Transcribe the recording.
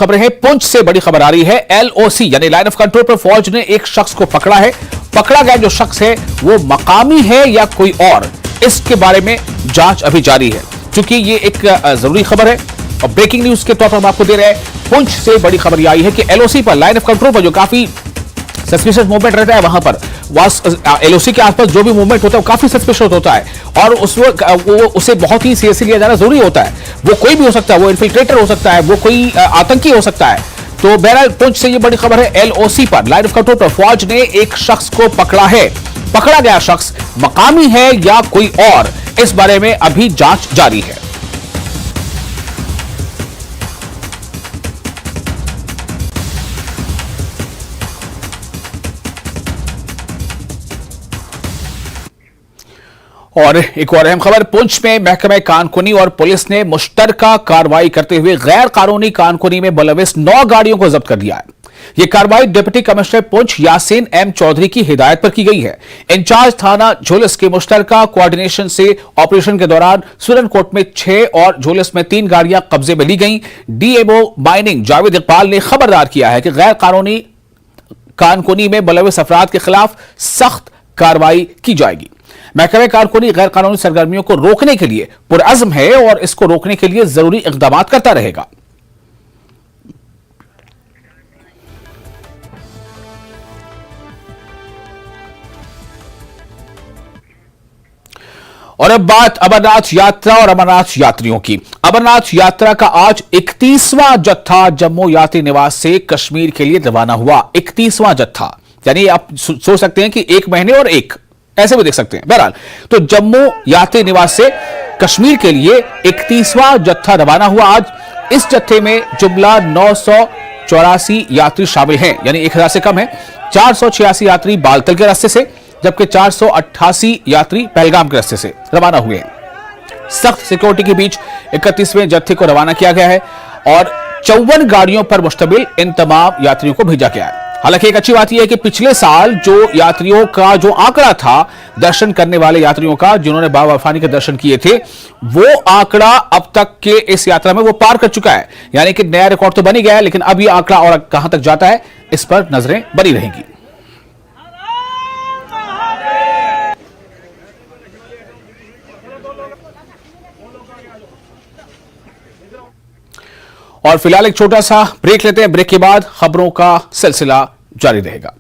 खबरें हैं। पुंछ से बड़ी खबर आ रही है। एलओसी यानी लाइन ऑफ कंट्रोल पर फौज ने एक शख्स को पकड़ा है। पकड़ा गया जो शख्स है वो मकामी है या कोई और, इसके बारे में जांच अभी जारी है। क्योंकि ये एक जरूरी खबर है और ब्रेकिंग न्यूज के तौर पर हम आपको दे रहे हैं। पुंछ से बड़ी खबर यह आई है कि एलओसी पर, लाइन ऑफ कंट्रोल पर जो काफी सस्पिशियस मूवमेंट रहता है, वहां पर एलओसी के आसपास जो भी मूवमेंट होता है वो काफी सस्पिशियस होता है और उसे बहुत ही सीरियसली लिया जाना जरूरी होता है। वो कोई भी हो सकता है, वो इन्फिल्ट्रेटर हो सकता है, वो कोई आतंकी हो सकता है। तो बहरहाल पुंछ से ये बड़ी खबर है। एलओसी पर, लाइन ऑफ कंट्रोल पर फौज ने एक शख्स को पकड़ा है। पकड़ा गया शख्स मकामी है या कोई और, इस बारे में अभी जांच जारी है। और एक और अहम खबर, पुंछ में महकमे कानकुनी और पुलिस ने मुश्तरका कार्रवाई करते हुए गैर कानूनी कानकुनी में मुलविस 9 गाड़ियों को जब्त कर लिया है। यह कार्रवाई deputy commissioner Poonch Yasin M Choudhary की हिदायत पर की गई है। इंचार्ज थाना झोलस के मुश्तरका कोऑर्डिनेशन से ऑपरेशन के दौरान सुरनकोट में 6 और झोलस में 3 गाड़ियां कब्जे में ली गई। डीएमओ माइनिंग जावेद इकबाल ने खबरदार किया है कि गैर कानूनी कानकुनी में मुलविस अफराद के खिलाफ सख्त कार्रवाई की जाएगी। महकमे कारकुनी गैर कानूनी सरगर्मियों को रोकने के लिए पुरअज़्म है और इसको रोकने के लिए जरूरी इक़दाम करता रहेगा। और अब बात अमरनाथ यात्रा और अमरनाथ यात्रियों की। अमरनाथ यात्रा का आज 31वां जत्था जम्मू यात्री निवास से कश्मीर के लिए रवाना हुआ। 31वां जत्था, यानी आप सोच सकते हैं कि 1 महीने और एक, ऐसे भी देख सकते हैं। बहरहाल, तो जम्मू यात्री निवास से कश्मीर के लिए 31वां जत्था रवाना हुआ आज। इस जत्थे में जुमला 984 यात्री शामिल हैं, यानी 1000 से कम है। 486 यात्री बालतल के रास्ते से, जबकि 488 यात्री पहलगाम के रास्ते से रवाना हुए हैं। सख्त सिक्योरिटी के बीच 31वें जत्थे को रवाना किया गया है और 54 गाड़ियों पर मुश्तमिल इन तमाम यात्रियों को भेजा गया है। हालांकि एक अच्छी बात यह है कि पिछले साल जो यात्रियों का जो आंकड़ा था, दर्शन करने वाले यात्रियों का, जिन्होंने बाबा बर्फानी के दर्शन किए थे, वो आंकड़ा अब तक के इस यात्रा में वो पार कर चुका है। यानी कि नया रिकॉर्ड तो बन ही गया है, लेकिन अब ये आंकड़ा और कहां तक जाता है, इस पर नजरें बनी रहेंगी। और फिलहाल एक छोटा सा ब्रेक लेते हैं। ब्रेक के बाद खबरों का सिलसिला जारी रहेगा।